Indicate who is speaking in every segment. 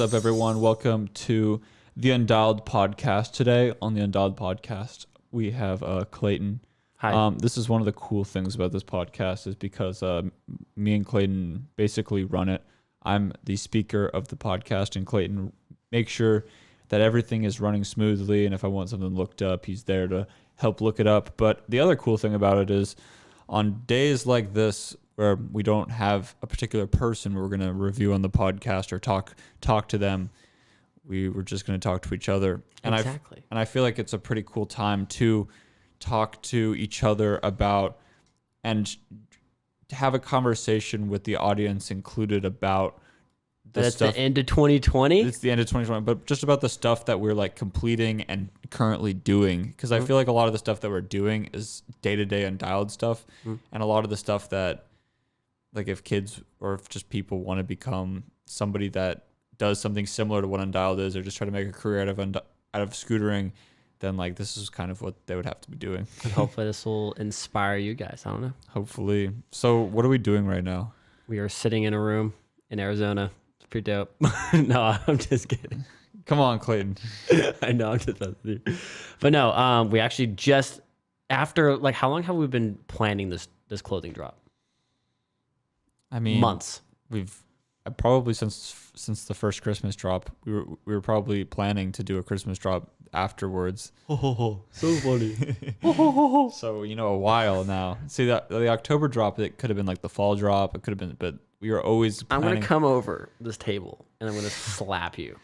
Speaker 1: up, everyone? Welcome to the Undialed podcast. Today on the Undialed podcast, we have Clayton.
Speaker 2: Hi.
Speaker 1: This is one of the cool things about this podcast is because me and Clayton basically run it. I'm the speaker of the podcast, and Clayton makes sure that everything is running smoothly, and if I want something looked up, he's there to help look it up. But the other cool thing about it is on days like this where we don't have a particular person we're going to review on the podcast or talk to them, we were just going to talk to each other. And
Speaker 2: Exactly.
Speaker 1: I feel like it's a pretty cool time to talk to each other about and have a conversation with the audience included about
Speaker 2: That's the end of 2020?
Speaker 1: It's the end of 2020, but just about the stuff that we're like completing and currently doing. Because I feel like a lot of the stuff that we're doing is day-to-day Undialed stuff. And a lot of the stuff that, like if kids or if just people want to become somebody that does something similar to what Undialed is, or just try to make a career out of scootering, then like this is kind of what they would have to be doing.
Speaker 2: And hopefully this will inspire you guys. I don't know.
Speaker 1: Hopefully. So what are we doing right now?
Speaker 2: We are sitting in a room in Arizona. It's pretty dope. No, I'm just kidding.
Speaker 1: Come on, Clayton.
Speaker 2: I know, I'm just but no, we actually just after like how long have we been planning this clothing drop?
Speaker 1: I mean,
Speaker 2: months.
Speaker 1: We've probably since the first Christmas drop, we were probably planning to do a Christmas drop afterwards.
Speaker 2: So funny.
Speaker 1: So a while now. See that the October drop, it could have been like the fall drop. It could have been, but we were always planning.
Speaker 2: I'm gonna come over this table and I'm gonna slap you.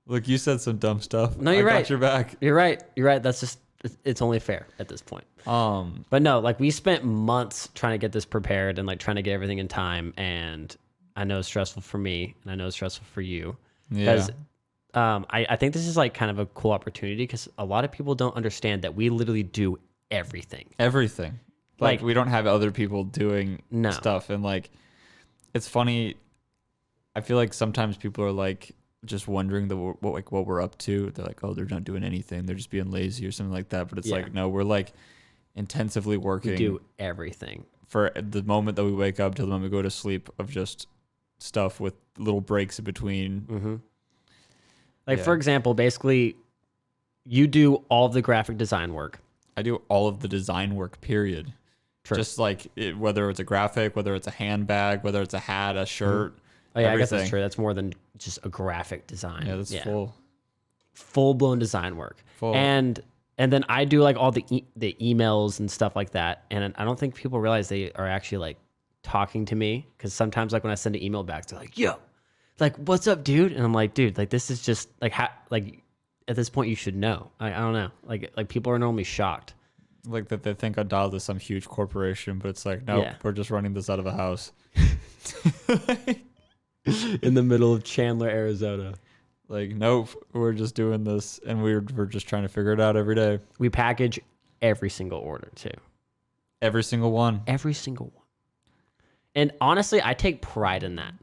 Speaker 1: Look, you said some dumb stuff.
Speaker 2: No, you're right.
Speaker 1: I got your back.
Speaker 2: You're right. That's just it's only fair at this point. But no, like we spent months trying to get this prepared and like trying to get everything in time, and I know it's stressful for me and I know it's stressful for you. Because I think this is like kind of a cool opportunity because a lot of people don't understand that we literally do everything.
Speaker 1: Everything. Like we don't have other people doing stuff, and like it's funny. I feel like sometimes people are like just wondering what we're up to. They're like, oh, they're not doing anything. They're just being lazy or something like that. But it's like, no, we're like intensively working.
Speaker 2: We do everything.
Speaker 1: For the moment that we wake up till the moment we go to sleep, of just stuff with little breaks in between.
Speaker 2: For example, basically you do all of the graphic design work.
Speaker 1: I do all of the design work, period.
Speaker 2: True.
Speaker 1: Just like whether it's a graphic, whether it's a handbag, whether it's a hat, a shirt.
Speaker 2: Oh yeah, everything. I guess that's true. That's more than just a graphic design.
Speaker 1: Yeah, that's
Speaker 2: full blown design work. And then I do like all the emails and stuff like that. And I don't think people realize they are actually like talking to me, because sometimes like when I send an email back, they're like, yo, like what's up, dude? And I'm like, dude, like this is just like like at this point you should know. I don't know. Like people are normally shocked.
Speaker 1: Like that they think Undialed is some huge corporation, but it's like, no, we're just running this out of a house.
Speaker 2: In the middle of Chandler, Arizona.
Speaker 1: Like, nope, we're just doing this, and we're just trying to figure it out every day.
Speaker 2: We package every single order too.
Speaker 1: Every single one.
Speaker 2: Every single one. And honestly, I take pride in that.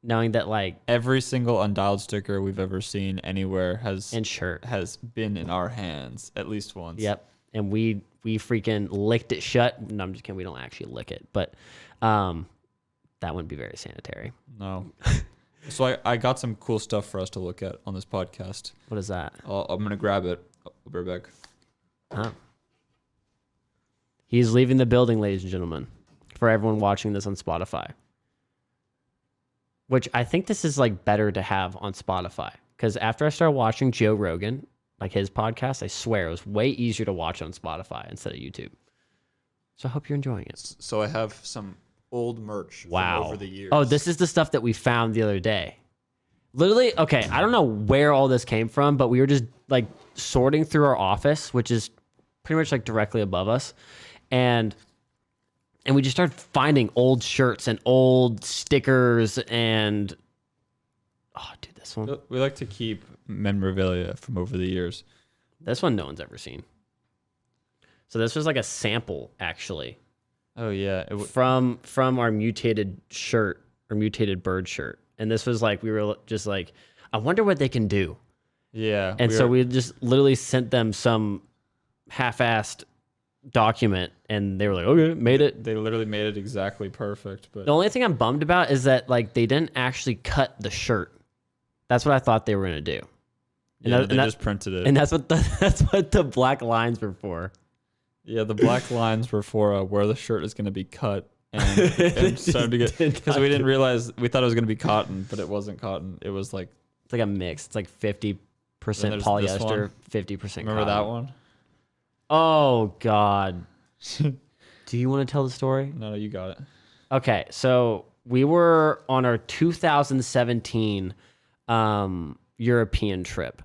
Speaker 2: Knowing that like
Speaker 1: every single Undialed sticker we've ever seen anywhere has been in our hands at least once.
Speaker 2: Yep. And we freaking licked it shut. No, I'm just kidding. We don't actually lick it, but that wouldn't be very sanitary.
Speaker 1: No. So I got some cool stuff for us to look at on this podcast.
Speaker 2: What is that?
Speaker 1: I'm going to grab it. I'll be right back.
Speaker 2: Oh. He's leaving the building, ladies and gentlemen, for everyone watching this on Spotify. Which I think this is like better to have on Spotify. Because after I started watching Joe Rogan, like his podcast, I swear it was way easier to watch on Spotify instead of YouTube. So I hope you're enjoying it.
Speaker 1: So I have some old merch from over the years.
Speaker 2: Oh, this is the stuff that we found the other day. Literally, okay, I don't know where all this came from, but we were just like sorting through our office, which is pretty much like directly above us. And we just started finding old shirts and old stickers and dude, this one.
Speaker 1: We like to keep memorabilia from over the years.
Speaker 2: This one no one's ever seen. So this was like a sample, actually.
Speaker 1: Oh yeah,
Speaker 2: from our mutated shirt or mutated bird shirt, and this was like we were just like, I wonder what they can do.
Speaker 1: Yeah,
Speaker 2: and so we just literally sent them some half-assed document, and they were like, okay, made it.
Speaker 1: They literally made it exactly perfect. But
Speaker 2: the only thing I'm bummed about is that like they didn't actually cut the shirt. That's what I thought they were gonna do.
Speaker 1: Yeah, they just printed it.
Speaker 2: And that's what the black lines were for.
Speaker 1: Yeah, the black lines were for where the shirt is gonna be cut. And started to get, because we didn't realize, we thought it was gonna be cotton, but it wasn't cotton. It was like,
Speaker 2: it's like a mix. It's like 50% polyester, 50% cotton.
Speaker 1: Remember that one?
Speaker 2: Oh God. Do you want to tell the story?
Speaker 1: No, you got it.
Speaker 2: Okay, so we were on our 2017 European trip,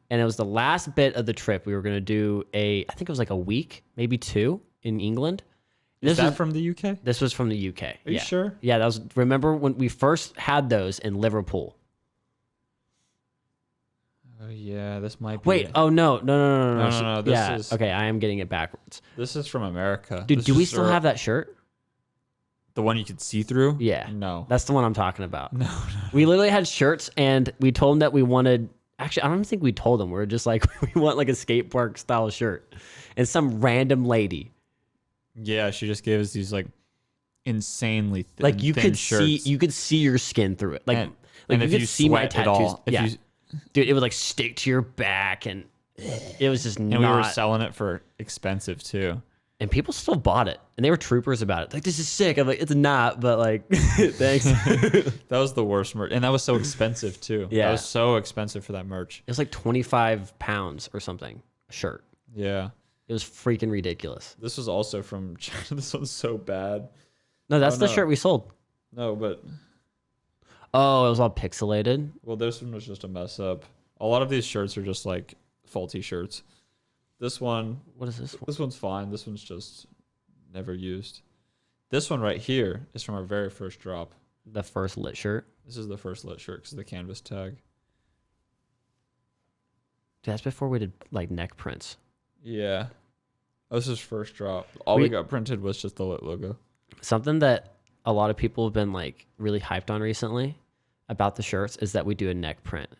Speaker 2: and it was the last bit of the trip. We were going to do I think it was like a week, maybe 2 in England.
Speaker 1: Is that from the UK?
Speaker 2: This was from the UK.
Speaker 1: Are you sure?
Speaker 2: Yeah, that was. Remember when we first had those in Liverpool?
Speaker 1: Oh yeah, this might be.
Speaker 2: Wait. Oh no.
Speaker 1: This is
Speaker 2: okay. I am getting it backwards.
Speaker 1: This is from America.
Speaker 2: Dude, do we still have that shirt?
Speaker 1: The one you could see through?
Speaker 2: Yeah.
Speaker 1: No.
Speaker 2: That's the one I'm talking about.
Speaker 1: No.
Speaker 2: We literally had shirts, and we told them that we wanted. Actually, I don't think we told them. We were just like, we want like a skate park style shirt, and some random lady.
Speaker 1: Yeah, she just gave us these like insanely thin,
Speaker 2: like you could
Speaker 1: shirts.
Speaker 2: see your skin through it. Like
Speaker 1: and
Speaker 2: you
Speaker 1: if
Speaker 2: could
Speaker 1: you
Speaker 2: see my
Speaker 1: sweat
Speaker 2: tattoos.
Speaker 1: at all,
Speaker 2: Yeah. Dude, it would like stick to your back, and it was just
Speaker 1: and we were selling it for expensive too.
Speaker 2: And people still bought it, and they were troopers about it. Like, this is sick. I'm like, it's not, but like, thanks.
Speaker 1: That was the worst merch, and that was so expensive too.
Speaker 2: Yeah,
Speaker 1: that was so expensive for that merch.
Speaker 2: It was like 25 pounds or something a shirt.
Speaker 1: Yeah,
Speaker 2: it was freaking ridiculous.
Speaker 1: This was also from China. This one's so bad.
Speaker 2: No, that's the shirt we sold.
Speaker 1: No, but
Speaker 2: oh, it was all pixelated.
Speaker 1: Well, this one was just a mess up. A lot of these shirts are just like faulty shirts. This one,
Speaker 2: what is this one?
Speaker 1: This one's fine. This one's just never used. This one right here is from our very first drop.
Speaker 2: The first lit shirt?
Speaker 1: This is the first lit shirt because of the canvas tag.
Speaker 2: Dude, that's before we did like neck prints.
Speaker 1: Yeah. This is first drop. All we got printed was just the lit logo. Something
Speaker 2: that a lot of people have been like really hyped on recently about the shirts is that we do a neck print.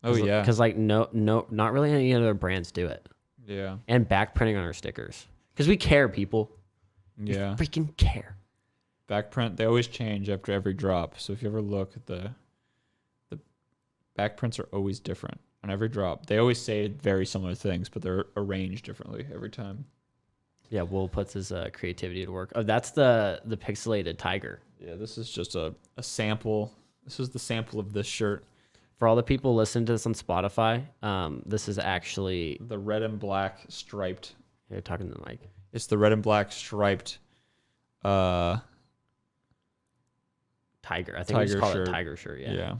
Speaker 1: Oh yeah,
Speaker 2: because like no, not really any other brands do it.
Speaker 1: Yeah,
Speaker 2: and back printing on our stickers because we care, people.
Speaker 1: Yeah,
Speaker 2: we freaking care.
Speaker 1: Back print, they always change after every drop. So if you ever look at the back prints are always different on every drop. They always say very similar things, but they're arranged differently every time.
Speaker 2: Yeah, Will puts his creativity to work. Oh, that's the pixelated tiger.
Speaker 1: Yeah, this is just a sample. This is the sample of this shirt.
Speaker 2: For all the people listening to this on Spotify, this is actually
Speaker 1: the red and black striped.
Speaker 2: You're talking to the mic.
Speaker 1: It's the red and black striped
Speaker 2: tiger. I think we just call it a tiger shirt. Yeah.
Speaker 1: Yeah.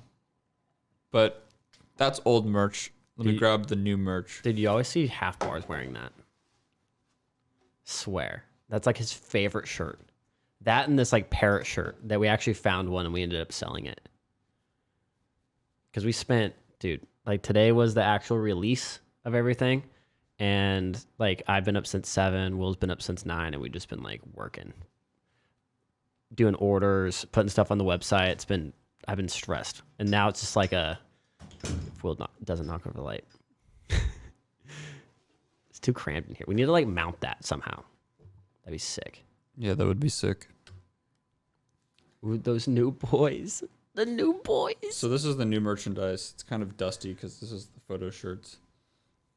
Speaker 1: But that's old merch. Let me grab the new merch.
Speaker 2: Did you always see Half Bars wearing that? Swear. That's like his favorite shirt. That and this like parrot shirt that we actually found one and we ended up selling it. Because we spent, dude, like today was the actual release of everything. And like I've been up since 7, Will's been up since 9, and we've just been like working. Doing orders, putting stuff on the website. I've been stressed. And now it's just like if Will doesn't knock over the light. It's too cramped in here. We need to like mount that somehow. That'd be sick.
Speaker 1: Yeah, that would be sick.
Speaker 2: Ooh, those new boys. The new boys.
Speaker 1: So this is the new merchandise. It's kind of dusty because this is the photo shirts.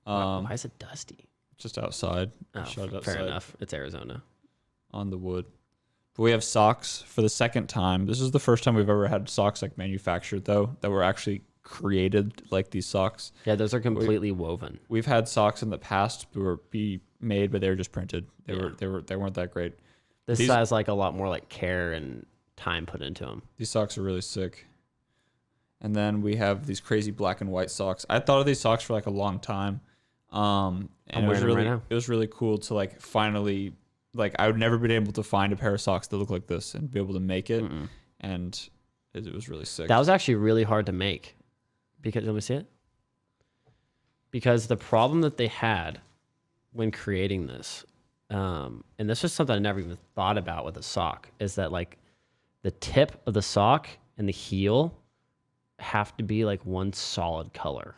Speaker 2: Why is it dusty?
Speaker 1: Just outside.
Speaker 2: Oh, fair enough. It's Arizona.
Speaker 1: On the wood. But we have socks for the second time. This is the first time we've ever had socks like manufactured though, that were actually created like these socks.
Speaker 2: Yeah, those are completely woven.
Speaker 1: We've had socks in the past be made, but they were just printed. They weren't that great.
Speaker 2: This has like a lot more like care and time put into them.
Speaker 1: These socks are really sick. And then we have these crazy black and white socks. I thought of these socks for like a long time. And it was really cool to like finally, like I would never been able to find a pair of socks that look like this and be able to make it. And it was really sick.
Speaker 2: That was actually really hard to make because, let me see it. Because the problem that they had when creating this, and this was something I never even thought about with a sock, is that like the tip of the sock and the heel have to be like one solid color.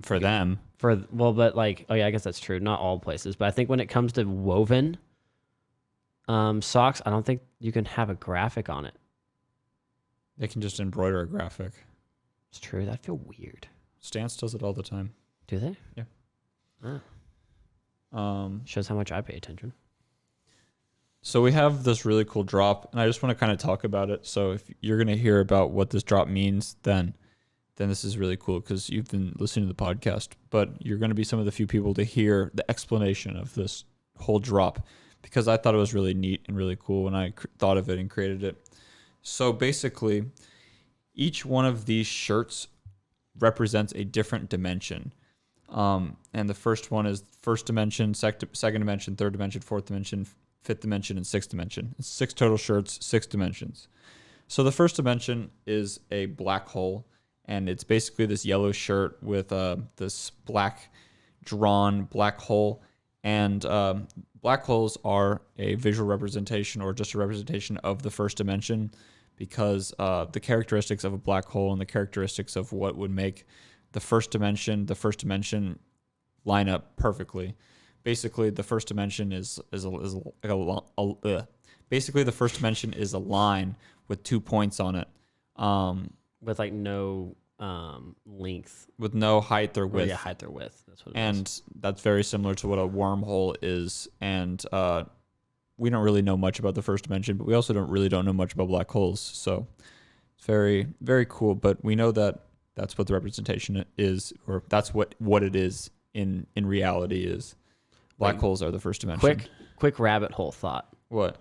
Speaker 1: For them.
Speaker 2: But like, oh yeah, I guess that's true. Not all places, but I think when it comes to woven socks, I don't think you can have a graphic on it.
Speaker 1: They can just embroider a graphic.
Speaker 2: It's true. That'd feel weird.
Speaker 1: Stance does it all the time.
Speaker 2: Do they?
Speaker 1: Yeah.
Speaker 2: Shows how much I pay attention.
Speaker 1: So we have this really cool drop, and I just want to kind of talk about it. So if you're going to hear about what this drop means, then this is really cool because you've been listening to the podcast, but you're going to be some of the few people to hear the explanation of this whole drop because I thought it was really neat and really cool when I thought of it and created it. So basically, each one of these shirts represents a different dimension. And the first one is first dimension, second dimension, third dimension, fourth dimension, fifth dimension, and sixth dimension. It's 6 total shirts, 6 dimensions. So the first dimension is a black hole, and it's basically this yellow shirt with this black drawn black hole. And black holes are a visual representation or just a representation of the first dimension because the characteristics of a black hole and the characteristics of what would make the first dimension line up perfectly. Basically, the first dimension is basically the first dimension is a line with 2 points on it,
Speaker 2: with like no length,
Speaker 1: with no height or width.
Speaker 2: Yeah, height or width. That's what.
Speaker 1: That's very similar to what a wormhole is. And we don't really know much about the first dimension, but we also don't know much about black holes. So it's very, very cool. But we know that that's what the representation is, or that's what it is in reality is. Black holes are the first dimension.
Speaker 2: Quick rabbit hole thought.
Speaker 1: What?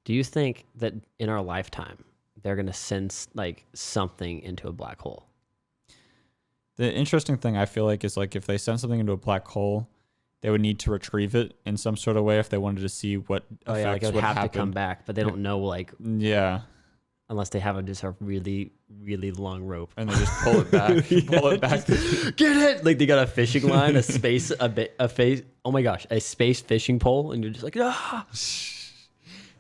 Speaker 2: Do you think that in our lifetime they're gonna send like something into a black hole?
Speaker 1: The interesting thing I feel like is like if they send something into a black hole, they would need to retrieve it in some sort of way if they wanted to see what effects
Speaker 2: it would
Speaker 1: would
Speaker 2: have
Speaker 1: happen.
Speaker 2: to come back, but they don't know
Speaker 1: Yeah.
Speaker 2: Unless they have just a really, really long rope.
Speaker 1: And they just pull it back. Pull it back.
Speaker 2: Get it! Like they got a fishing line, a space fishing pole, and you're just like, ah!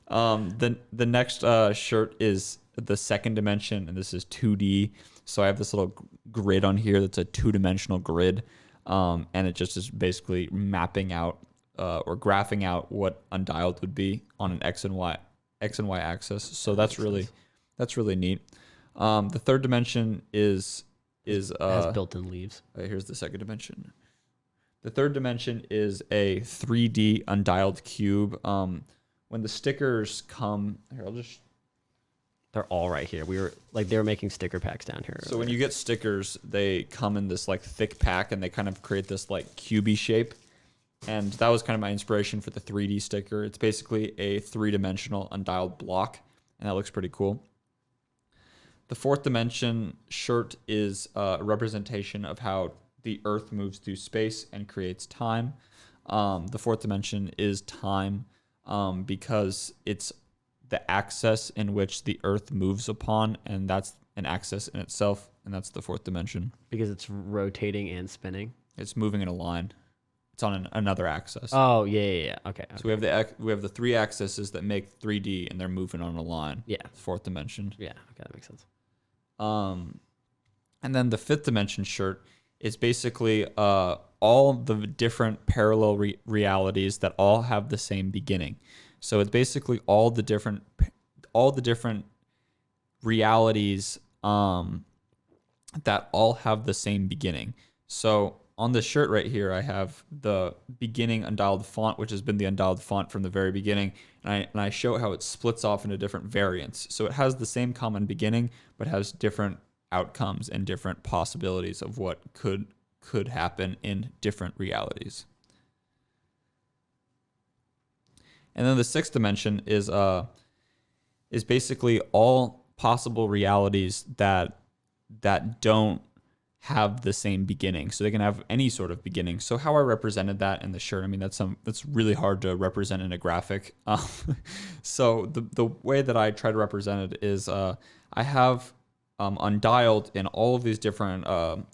Speaker 1: The next shirt is the second dimension, and this is 2D. So I have this little grid on here that's a 2-dimensional grid, and it just is basically mapping out or graphing out what Undialed would be on an X and Y axis. So that's really neat. The third dimension is has
Speaker 2: built-in leaves.
Speaker 1: Here's the second dimension. The third dimension is a 3D Undialed cube. When the stickers come,
Speaker 2: they're all right here. They were making sticker packs down here.
Speaker 1: So when you get stickers, they come in this like thick pack, and they kind of create this like cubey shape. And that was kind of my inspiration for the 3D sticker. It's basically a 3-dimensional Undialed block, and that looks pretty cool. The fourth dimension shirt is a representation of how the Earth moves through space and creates time. The fourth dimension is time because it's the axis in which the Earth moves upon, and that's an axis in itself, and that's the fourth dimension.
Speaker 2: Because it's rotating and spinning?
Speaker 1: It's moving in a line. It's on another axis.
Speaker 2: Oh, yeah. Okay.
Speaker 1: So we have the 3 axes that make 3D, and they're moving on a line.
Speaker 2: Yeah.
Speaker 1: Fourth dimension.
Speaker 2: Yeah, okay, that makes sense.
Speaker 1: And then the fifth dimension shirt is basically all the different parallel realities that all have the same beginning. So it's basically all the different realities that all have the same beginning. So on this shirt right here, I have the beginning Undialed font, which has been the Undialed font from the very beginning, and I show how it splits off into different variants. So it has the same common beginning, but has different outcomes and different possibilities of what could happen in different realities. And then the sixth dimension is basically all possible realities that don't have the same beginning, so they can have any sort of beginning. So how I represented that in the shirt, I mean, that's really hard to represent in a graphic. So the way that I try to represent it is I have Undialed in all of these different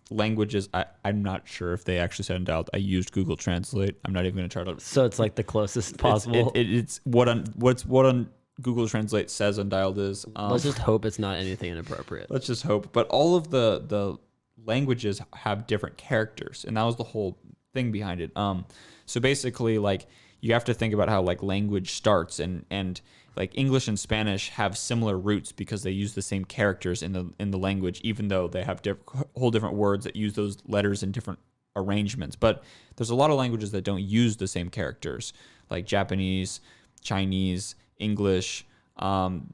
Speaker 1: languages. I'm not sure if they actually said Undialed. I used Google Translate. I'm not even going to try to.
Speaker 2: So it's like the closest possible.
Speaker 1: It's what on Google Translate says Undialed is.
Speaker 2: Let's just hope it's not anything inappropriate.
Speaker 1: Let's just hope. But all of the languages have different characters, and that was the whole thing behind it. So basically, like, you have to think about how like language starts, and like English and Spanish have similar roots because they use the same characters in the language, even though they have whole different words that use those letters in different arrangements. But there's a lot of languages that don't use the same characters, like Japanese, Chinese, English.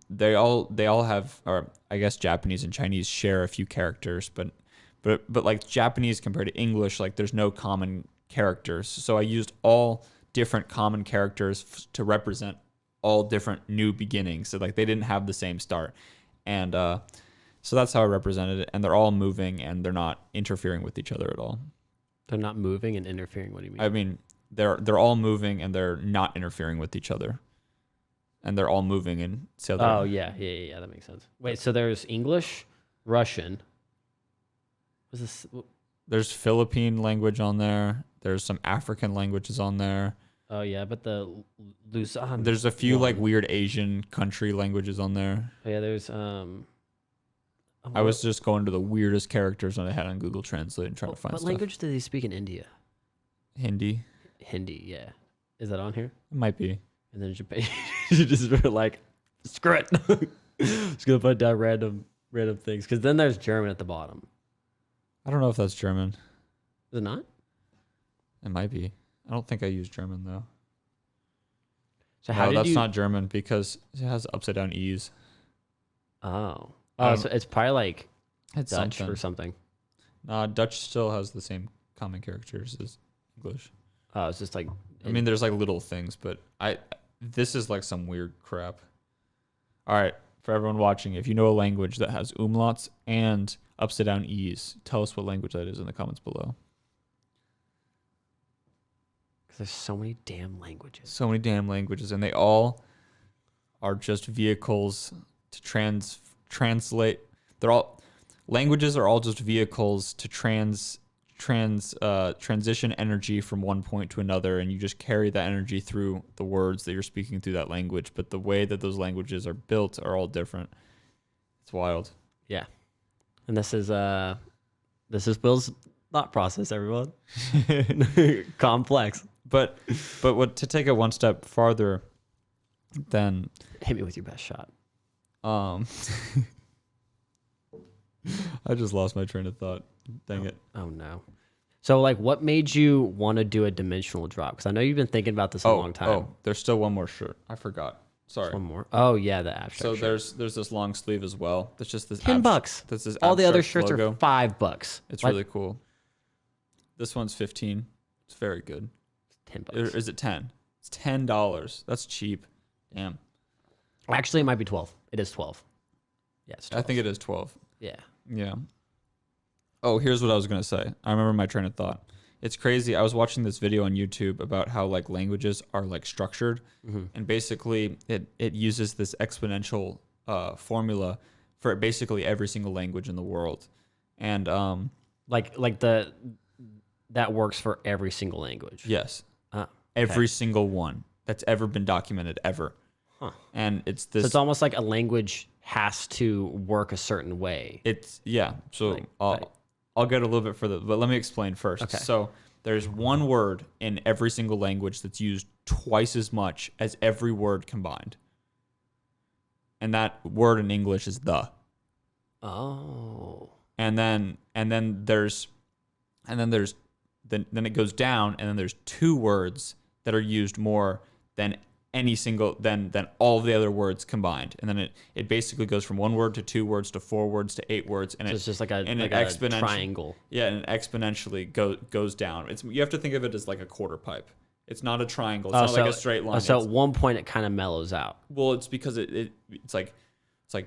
Speaker 1: They all have, or I guess Japanese and Chinese share a few characters, but like Japanese compared to English, like there's no common characters. So I used all different common characters to represent all different new beginnings. So like they didn't have the same start, and so that's how I represented it. And they're all moving, and they're not interfering with each other at all.
Speaker 2: They're not moving and interfering. What do you mean?
Speaker 1: I mean, they're all moving, and they're not interfering with each other, and they're all moving. And so
Speaker 2: oh yeah, that makes sense. Wait, so there's English, Russian. Was this?
Speaker 1: There's Philippine language on there. There's some African languages on there.
Speaker 2: Oh yeah, but the Luzon.
Speaker 1: There's a few like weird Asian country languages on there.
Speaker 2: Oh, yeah, there's
Speaker 1: I was just going to the weirdest characters that I had on Google Translate and trying to find
Speaker 2: what
Speaker 1: stuff.
Speaker 2: language do they speak in India?
Speaker 1: Hindi.
Speaker 2: Hindi, yeah. Is that on here?
Speaker 1: It might be.
Speaker 2: And then Japan, you just were like, screw it. Just gonna put down random things, because then there's German at the bottom.
Speaker 1: I don't know if that's German.
Speaker 2: Is it not?
Speaker 1: It might be. I don't think I use German though.
Speaker 2: So how
Speaker 1: that's not German because it has upside down E's.
Speaker 2: Oh, so it's probably like
Speaker 1: it's
Speaker 2: Dutch
Speaker 1: something.
Speaker 2: or something.
Speaker 1: Dutch still has the same common characters as English.
Speaker 2: Oh, it's just like.
Speaker 1: I mean, there's like little things, but this is like some weird crap. All right, for everyone watching, if you know a language that has umlauts and upside down E's, tell us what language that is in the comments below.
Speaker 2: Because there's so many damn languages.
Speaker 1: So many damn languages, and they all are just vehicles to translate. Languages are all just vehicles to transition energy from one point to another, and you just carry that energy through the words that you're speaking through that language. But the way that those languages are built are all different. It's wild.
Speaker 2: Yeah, and this is Will's thought process, everyone. Complex.
Speaker 1: But to take it one step farther, then
Speaker 2: hit me with your best shot.
Speaker 1: I just lost my train of thought. Dang it.
Speaker 2: Oh no. So like, what made you want to do a dimensional drop? Because I know you've been thinking about this a long time.
Speaker 1: Oh, there's still one more shirt. I forgot. Sorry.
Speaker 2: There's one more. Oh yeah, the abstract.
Speaker 1: So
Speaker 2: shirt.
Speaker 1: there's this long sleeve as well. That's just this
Speaker 2: $10.
Speaker 1: That's this
Speaker 2: all the other
Speaker 1: abstract
Speaker 2: shirts
Speaker 1: logo.
Speaker 2: are $5.
Speaker 1: It's really cool. This one's 15. It's very good.
Speaker 2: $10.
Speaker 1: Or is it 10? It's $10. That's cheap. Damn.
Speaker 2: Actually, it might be 12. It is 12. Yeah, it's 12.
Speaker 1: I think it is 12.
Speaker 2: Yeah.
Speaker 1: Yeah. Oh, here's what I was gonna say. I remember my train of thought. It's crazy. I was watching this video on YouTube about how like languages are like structured, and basically it uses this exponential formula for basically every single language in the world, and
Speaker 2: that works for every single language.
Speaker 1: yes,
Speaker 2: Okay.
Speaker 1: every single one that's ever been documented ever.
Speaker 2: Huh.
Speaker 1: And it's this.
Speaker 2: So it's almost like a language has to work a certain way.
Speaker 1: It's yeah. So I'll get a little bit further, but let me explain first.
Speaker 2: Okay.
Speaker 1: So there's one word in every single language that's used twice as much as every word combined, and that word in English is the.
Speaker 2: Oh.
Speaker 1: And then it goes down, and then there's two words that are used more than than all of the other words combined, and then it basically goes from one word to two words to four words to eight words, and
Speaker 2: So it's just like a triangle.
Speaker 1: Yeah, and it exponentially goes down. You have to think of it as like a quarter pipe. It's not a triangle. It's not like a straight line.
Speaker 2: So at one point it kind of mellows out.
Speaker 1: Well, it's because it's like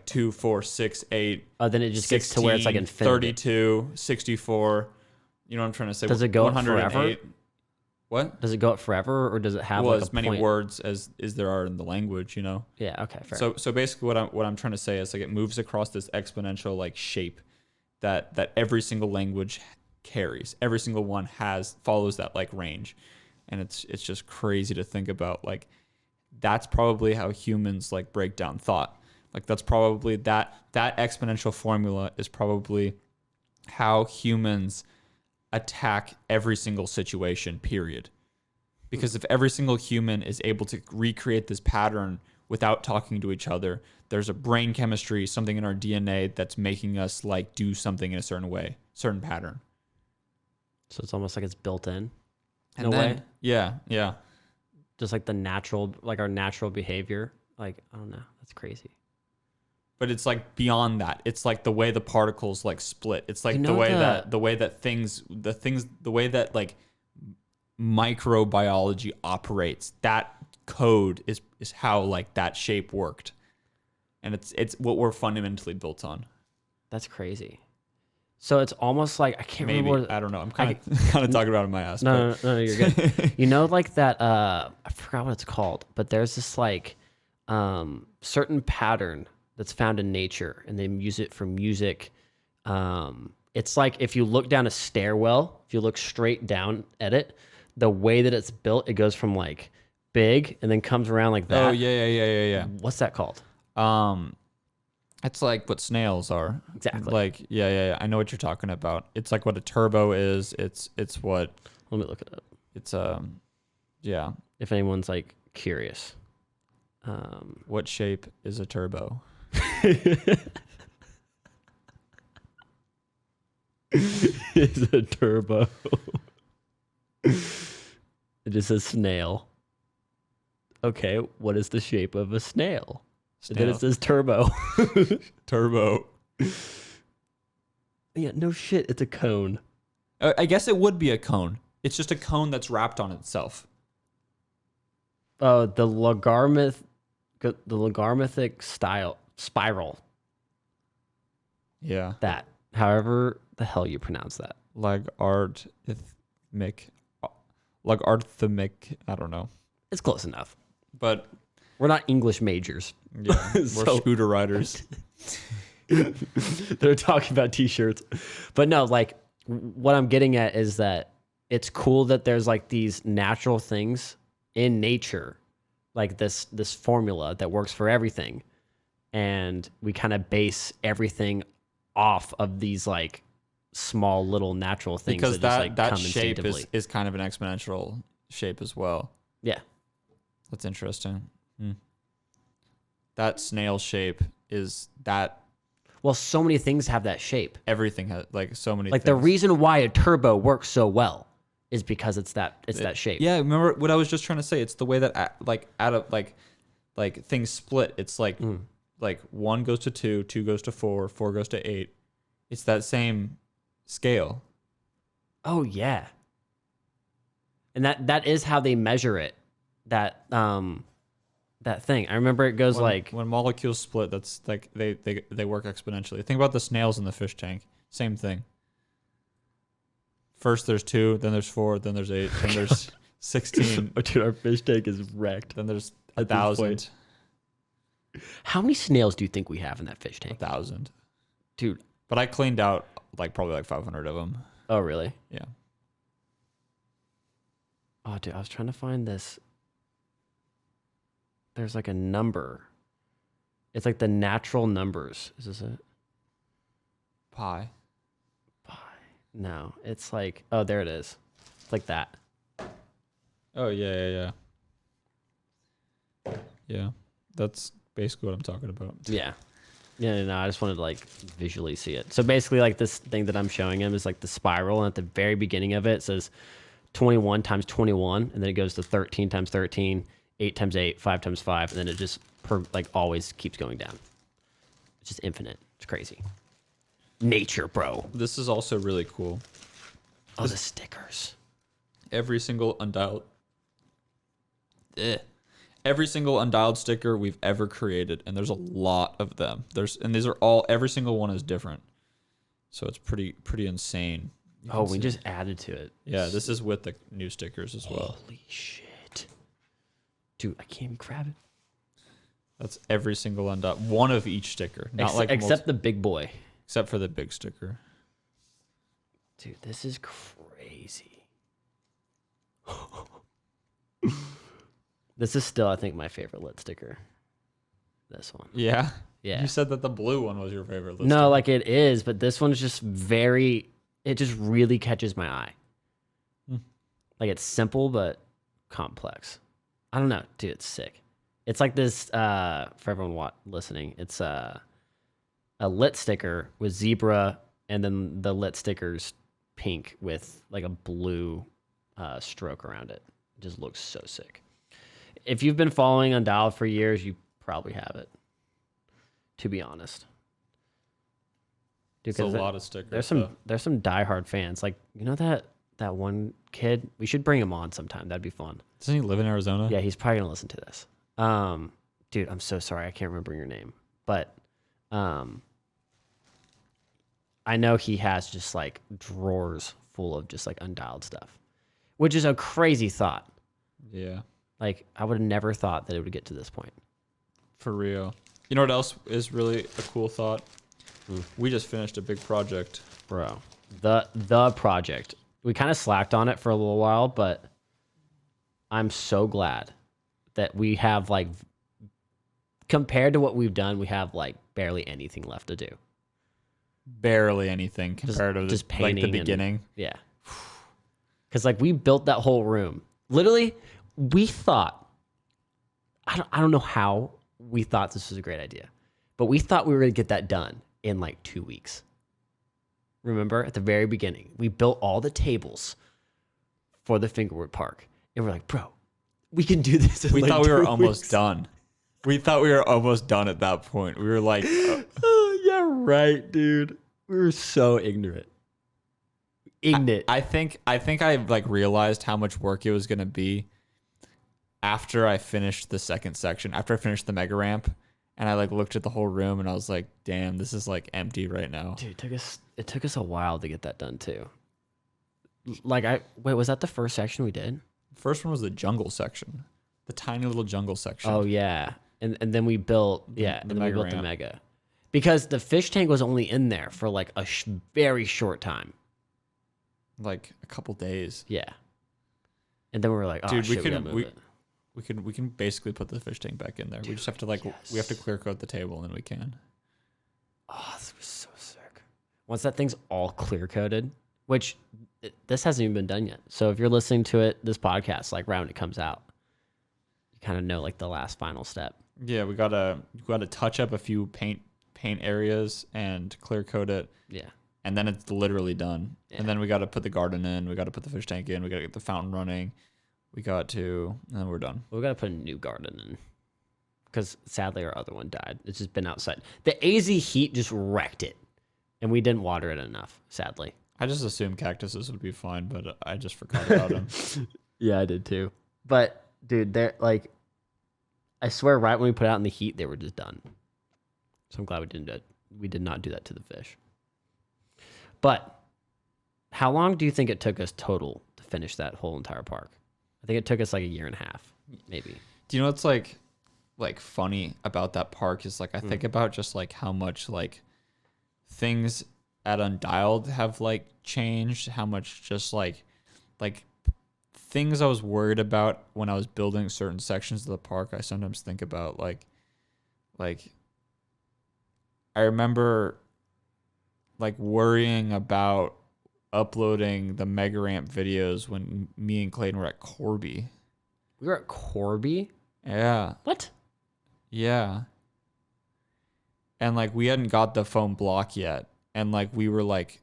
Speaker 1: 2, 4, 6, 8.
Speaker 2: Then it just
Speaker 1: 16,
Speaker 2: gets to where it's like infinity.
Speaker 1: 32, 64. You know what I'm trying to say?
Speaker 2: Does it go up forever?
Speaker 1: What?
Speaker 2: Does it go up forever, or does it have
Speaker 1: as many words as there are in the language? You know.
Speaker 2: Yeah. Okay. Fair.
Speaker 1: So basically, what I'm trying to say is like it moves across this exponential like shape that every single language carries. Every single one follows that like range, and it's just crazy to think about. Like that's probably how humans like break down thought. Like that's probably that exponential formula is probably how humans attack every single situation, period. Because if every single human is able to recreate this pattern without talking to each other, there's a brain chemistry, something in our DNA that's making us like do something in a certain way, certain pattern.
Speaker 2: So it's almost like it's built in
Speaker 1: And
Speaker 2: a
Speaker 1: then,
Speaker 2: way.
Speaker 1: yeah.
Speaker 2: Just like our natural behavior. Like, I don't know. That's crazy.
Speaker 1: But it's like beyond that. It's like the way the particles like split. It's like
Speaker 2: You
Speaker 1: the
Speaker 2: know
Speaker 1: way that like microbiology operates. That code is how like that shape worked. And it's what we're fundamentally built on.
Speaker 2: That's crazy. So it's almost like I can't remember.
Speaker 1: I don't know. I'm kind of talking about it in my ass.
Speaker 2: No, you're good. You know, like that. I forgot what it's called, but there's this like certain pattern that's found in nature, and they use it for music. It's like if you look down a stairwell, if you look straight down at it, the way that it's built, it goes from like big and then comes around like that.
Speaker 1: Oh yeah.
Speaker 2: What's that called?
Speaker 1: It's like what snails are.
Speaker 2: Exactly.
Speaker 1: Like yeah. I know what you're talking about. It's like what a turbo is. It's what.
Speaker 2: Let me look it up.
Speaker 1: It's yeah.
Speaker 2: If anyone's like curious.
Speaker 1: What shape is a turbo?
Speaker 2: Is a turbo. It is a snail. Okay, what is the shape of a snail? And then it says turbo.
Speaker 1: Turbo.
Speaker 2: Yeah, no shit. It's a cone.
Speaker 1: I guess it would be a cone. It's just a cone that's wrapped on itself.
Speaker 2: The logarithmic style spiral.
Speaker 1: Yeah.
Speaker 2: That. However the hell you pronounce that.
Speaker 1: Logarithmic. I don't know.
Speaker 2: It's close enough.
Speaker 1: But
Speaker 2: we're not English majors.
Speaker 1: yeah, we're scooter riders.
Speaker 2: They're talking about t-shirts. But no, like what I'm getting at is that it's cool that there's like these natural things in nature, like this formula that works for everything. And we kind of base everything off of these like small little natural things
Speaker 1: because
Speaker 2: that just, like,
Speaker 1: that
Speaker 2: come
Speaker 1: shape
Speaker 2: instinctively.
Speaker 1: is kind of an exponential shape as well.
Speaker 2: Yeah.
Speaker 1: That's interesting. That snail shape is that.
Speaker 2: Well, so many things have that shape.
Speaker 1: Everything has like so many.
Speaker 2: Like
Speaker 1: things.
Speaker 2: the reason why a turbo works so well is because it's that shape.
Speaker 1: Yeah, remember what I was just trying to say. It's the way that like things split. It's like like 1 goes to 2, 2 goes to 4, 4 goes to 8. It's that same scale.
Speaker 2: Oh yeah. And that is how they measure it. That thing. I remember it goes
Speaker 1: when molecules split, that's like they work exponentially. Think about the snails in the fish tank. Same thing. First there's 2, then there's 4, then there's 8, then there's 16.
Speaker 2: Oh, dude, our fish tank is wrecked.
Speaker 1: Then there's 1,000.
Speaker 2: How many snails do you think we have in that fish tank?
Speaker 1: 1,000.
Speaker 2: Dude.
Speaker 1: But I cleaned out probably like 500 of them.
Speaker 2: Oh, really?
Speaker 1: Yeah.
Speaker 2: Oh, dude, I was trying to find this. There's like a number. It's like the natural numbers. Is this it?
Speaker 1: Pi.
Speaker 2: No, it's like, oh, there it is. It's like that.
Speaker 1: Oh, yeah. Yeah, that's basically what I'm talking about.
Speaker 2: Yeah. Yeah, no, I just wanted to like visually see it. So basically like this thing that I'm showing him is like the spiral. And at the very beginning of it says 21 times 21. And then it goes to 13 times 13, 8 times 8, 5 times 5. And then it just always keeps going down. It's just infinite. It's crazy. Nature, bro.
Speaker 1: This is also really cool.
Speaker 2: Oh, the stickers.
Speaker 1: Every single undialed sticker we've ever created, and there's a lot of them. These are all, every single one is different. So it's pretty insane.
Speaker 2: Oh, we just added to it.
Speaker 1: Yeah, this is with the new stickers as well.
Speaker 2: Holy shit. Dude, I can't even grab it.
Speaker 1: That's every single undialed, one of each sticker. Not
Speaker 2: except the big boy.
Speaker 1: Except for the big sticker.
Speaker 2: Dude, this is crazy. This is still, I think, my favorite lit sticker. This one.
Speaker 1: Yeah?
Speaker 2: Yeah.
Speaker 1: You said that the blue one was your favorite lit
Speaker 2: No,
Speaker 1: sticker.
Speaker 2: like it is, but this one's just it just really catches my eye. Like it's simple, but complex. I don't know, dude. It's sick. It's like this. For everyone listening, it's a lit sticker with zebra, and then the lit sticker's pink with like a blue stroke around it. It just looks so sick. If you've been following Undialed for years, you probably have it. To be honest,
Speaker 1: dude, it's a lot of stickers.
Speaker 2: There's some diehard fans. Like, you know that one kid. We should bring him on sometime. That'd be fun.
Speaker 1: Doesn't he live in Arizona?
Speaker 2: Yeah, he's probably gonna listen to this. Dude, I'm so sorry. I can't remember your name, but I know he has just like drawers full of just like Undialed stuff, which is a crazy thought.
Speaker 1: Yeah.
Speaker 2: Like, I would have never thought that it would get to this point.
Speaker 1: For real. You know what else is really a cool thought? We just finished a big project.
Speaker 2: Bro. The project. We kind of slacked on it for a little while, but I'm so glad that we have, like, compared to what we've done, we have like barely anything left to do.
Speaker 1: Barely anything compared to
Speaker 2: just painting,
Speaker 1: like the beginning.
Speaker 2: Yeah. Cause like we built that whole room. Literally, we thought, I don't know how we thought this was a great idea, but we thought we were gonna get that done in like 2 weeks. Remember at the very beginning, we built all the tables for the Fingerwood Park. And we're like, bro, we can do this in
Speaker 1: we
Speaker 2: like
Speaker 1: thought we were
Speaker 2: 2
Speaker 1: almost
Speaker 2: weeks.
Speaker 1: done. We thought we were almost done at that point. We were like,
Speaker 2: oh, yeah, right, dude. We were so ignorant.
Speaker 1: I think I like realized how much work it was gonna be after I finished the second section, after I finished the mega ramp, and I like looked at the whole room and I was like, damn, this is like empty right now.
Speaker 2: Dude, it took us a while to get that done too. Like was that the first section we did?
Speaker 1: First one was the jungle section. The tiny little jungle section.
Speaker 2: Oh yeah. And then we built
Speaker 1: the
Speaker 2: we
Speaker 1: mega
Speaker 2: built the
Speaker 1: ramp.
Speaker 2: mega. Because the fish tank was only in there for like a very short time.
Speaker 1: Like a couple days.
Speaker 2: Yeah. And then we were like, oh
Speaker 1: dude,
Speaker 2: shit,
Speaker 1: we can basically put the fish tank back in there. Dude, we just have to like we have to clear coat the table and then we can.
Speaker 2: Oh, this was so sick. Once that thing's all clear coated, which this hasn't even been done yet. So if you're listening to it, this podcast, like right when it comes out, you kind of know like the last final step.
Speaker 1: Yeah, we gotta touch up a few paint areas and clear coat it.
Speaker 2: Yeah.
Speaker 1: And then it's literally done.
Speaker 2: Yeah.
Speaker 1: And then we got to put the garden in. We got to put the fish tank in. We got to get the fountain running. And then we're done.
Speaker 2: We got to put a new garden in because sadly our other one died. It's just been outside. The AZ heat just wrecked it, and we didn't water it enough. Sadly,
Speaker 1: I just assumed cactuses would be fine, but I just forgot about them.
Speaker 2: Yeah, I did too. But dude, they're like, I swear, right when we put it out in the heat, they were just done. So I'm glad we didn't do it. We did not do that to the fish. But how long do you think it took us total to finish that whole entire park? I think it took us like 1.5 years, maybe.
Speaker 1: Do you know what's like funny about that park is like I think about just like how much like things at Undialed have like changed, how much just like things I was worried about when I was building certain sections of the park. I sometimes think about like I remember like worrying about uploading the mega ramp videos when me and Clayton were at Corby.
Speaker 2: We were at Corby?
Speaker 1: Yeah.
Speaker 2: What?
Speaker 1: Yeah. And like we hadn't got the foam block yet. And like we were like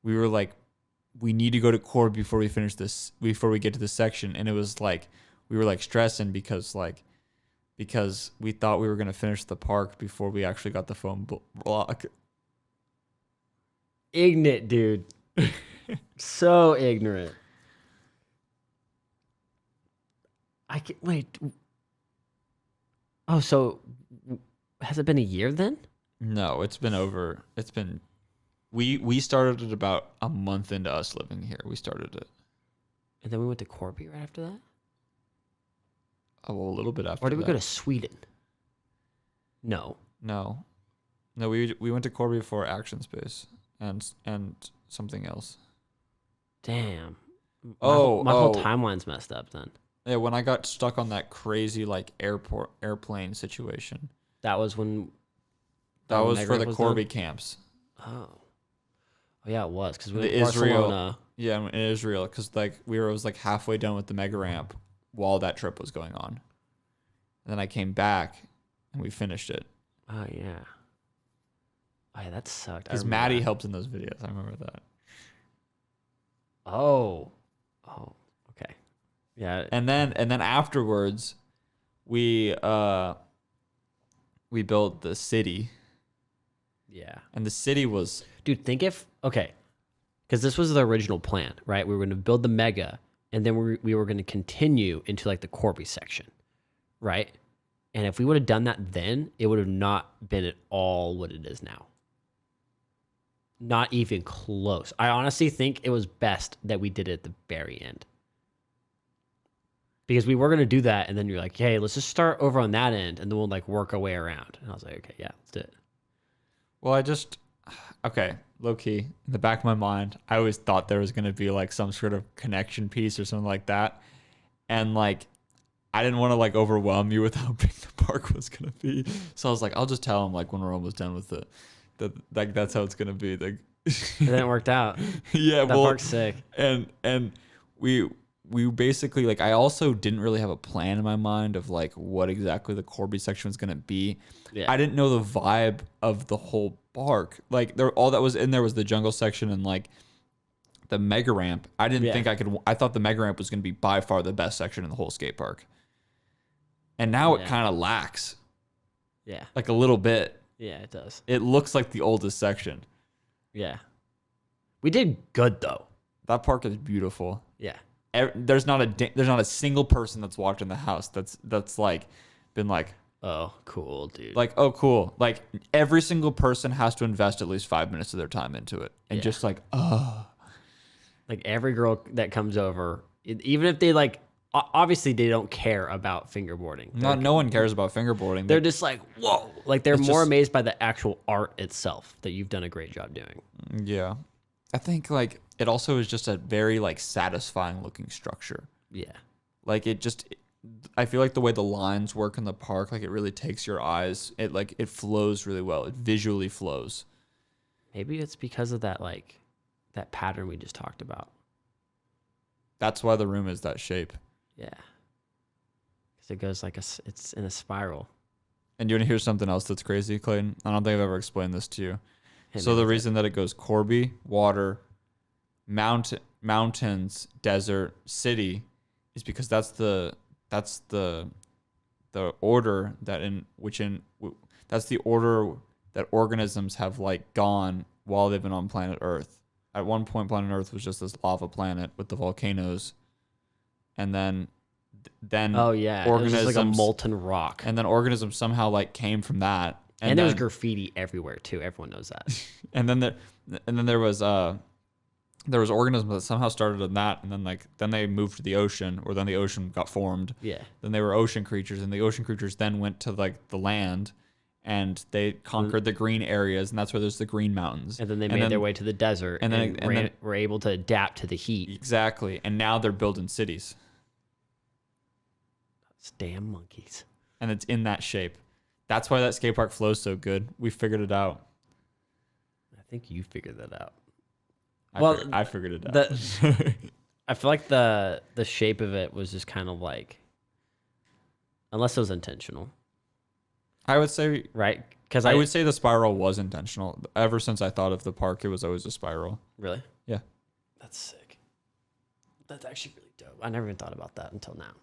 Speaker 1: we need to go to Corby before we finish this, before we get to this section. And it was like we were like stressing because we thought we were going to finish the park before we actually got the foam block.
Speaker 2: Ignorant, dude. So ignorant. I can't wait. Oh, so has it been a year then?
Speaker 1: No, it's been we started it about a month into us living here. We started it.
Speaker 2: And then we went to Corby right after that?
Speaker 1: Oh, well, a little bit after.
Speaker 2: Or did we go to Sweden? No.
Speaker 1: No, we went to Corby for Action Space and something else.
Speaker 2: Damn. My
Speaker 1: Oh,
Speaker 2: whole timeline's messed up then.
Speaker 1: Yeah, when I got stuck on that crazy like airplane situation.
Speaker 2: That was when.
Speaker 1: That was for the Corby
Speaker 2: done?
Speaker 1: camps.
Speaker 2: Oh yeah, it was because we
Speaker 1: The
Speaker 2: went to
Speaker 1: Israel.
Speaker 2: Barcelona.
Speaker 1: Yeah, in Israel, because like it was like halfway done with the mega ramp while that trip was going on. And then I came back and we finished it.
Speaker 2: Oh yeah. Oh yeah, that sucked.
Speaker 1: Because Maddie helped in those videos. I remember that.
Speaker 2: Oh, okay. Yeah.
Speaker 1: And then afterwards, we built the city.
Speaker 2: Yeah.
Speaker 1: And the city was...
Speaker 2: Dude, think if... Okay. Because this was the original plan, right? We were going to build the mega, and then we were going to continue into like the Corby section, right? And if we would have done that then, it would have not been at all what it is now. Not even close. I honestly think it was best that we did it at the very end. Because we were going to do that, and then you're like, hey, let's just start over on that end, and then we'll like work our way around. And I was like, okay, yeah, let's do it.
Speaker 1: Well, okay, low key, in the back of my mind, I always thought there was going to be like some sort of connection piece or something like that. And like, I didn't want to like overwhelm you with how big the park was going to be. So I was like, I'll just tell him like when we're almost done with it. Like that's how it's going to be. Like,
Speaker 2: and then it worked out.
Speaker 1: Yeah.
Speaker 2: That park's sick.
Speaker 1: And we basically, like, I also didn't really have a plan in my mind of like what exactly the Corby section was going to be.
Speaker 2: Yeah.
Speaker 1: I didn't know the vibe of the whole park. Like all that was in there was the jungle section and like the mega ramp. I didn't think I thought the mega ramp was going to be by far the best section in the whole skate park. And now it kind of lacks.
Speaker 2: Yeah.
Speaker 1: Like a little bit.
Speaker 2: Yeah, it does.
Speaker 1: It looks like the oldest section.
Speaker 2: Yeah. We did good though.
Speaker 1: That park is beautiful.
Speaker 2: Yeah.
Speaker 1: There's not a single person that's walked in the house that's like been like,
Speaker 2: oh, cool, dude.
Speaker 1: Like, oh, cool. Like every single person has to invest at least 5 minutes of their time into it, and just like,
Speaker 2: like every girl that comes over, even if they like, obviously they don't care about fingerboarding.
Speaker 1: No one cares about fingerboarding.
Speaker 2: They're just like, whoa. Like they're more
Speaker 1: just
Speaker 2: amazed by the actual art itself that you've done a great job doing.
Speaker 1: Yeah, I think like it also is just a very like satisfying looking structure.
Speaker 2: Yeah,
Speaker 1: like I feel like the way the lines work in the park, like it really takes your eyes. It flows really well. It visually flows.
Speaker 2: Maybe it's because of that that pattern we just talked about.
Speaker 1: That's why the room is that shape.
Speaker 2: Yeah, because it goes like it's in a spiral.
Speaker 1: And do you want to hear something else that's crazy, Clayton? I don't think I've ever explained this to you. So the reason that it goes Corby, water, mountains, desert, city, is because that's the order that's the order that organisms have like gone while they've been on planet Earth. At one point, planet Earth was just this lava planet with the volcanoes, and then
Speaker 2: oh yeah, organisms, it was just like a molten rock,
Speaker 1: and then organisms somehow like came from that.
Speaker 2: And there was graffiti everywhere too. Everyone knows that.
Speaker 1: and then there was organisms that somehow started in that, and then they moved to the ocean, or then the ocean got formed.
Speaker 2: Yeah.
Speaker 1: Then they were ocean creatures, and the ocean creatures then went to like the land, and they conquered the green areas, and that's where there's the green mountains.
Speaker 2: And then they made their way to the desert, and then were able to adapt to the heat.
Speaker 1: Exactly. And now they're building cities.
Speaker 2: Those damn monkeys.
Speaker 1: And it's in that shape. That's why that skate park flows so good. We figured it out.
Speaker 2: I think you figured that out.
Speaker 1: I figured it out.
Speaker 2: I feel like the shape of it was just kind of like, unless it was intentional.
Speaker 1: I would say,
Speaker 2: right? Because
Speaker 1: I would say the spiral was intentional. Ever since I thought of the park, it was always a spiral.
Speaker 2: Really?
Speaker 1: Yeah.
Speaker 2: That's sick. That's actually really dope. I never even thought about that until now.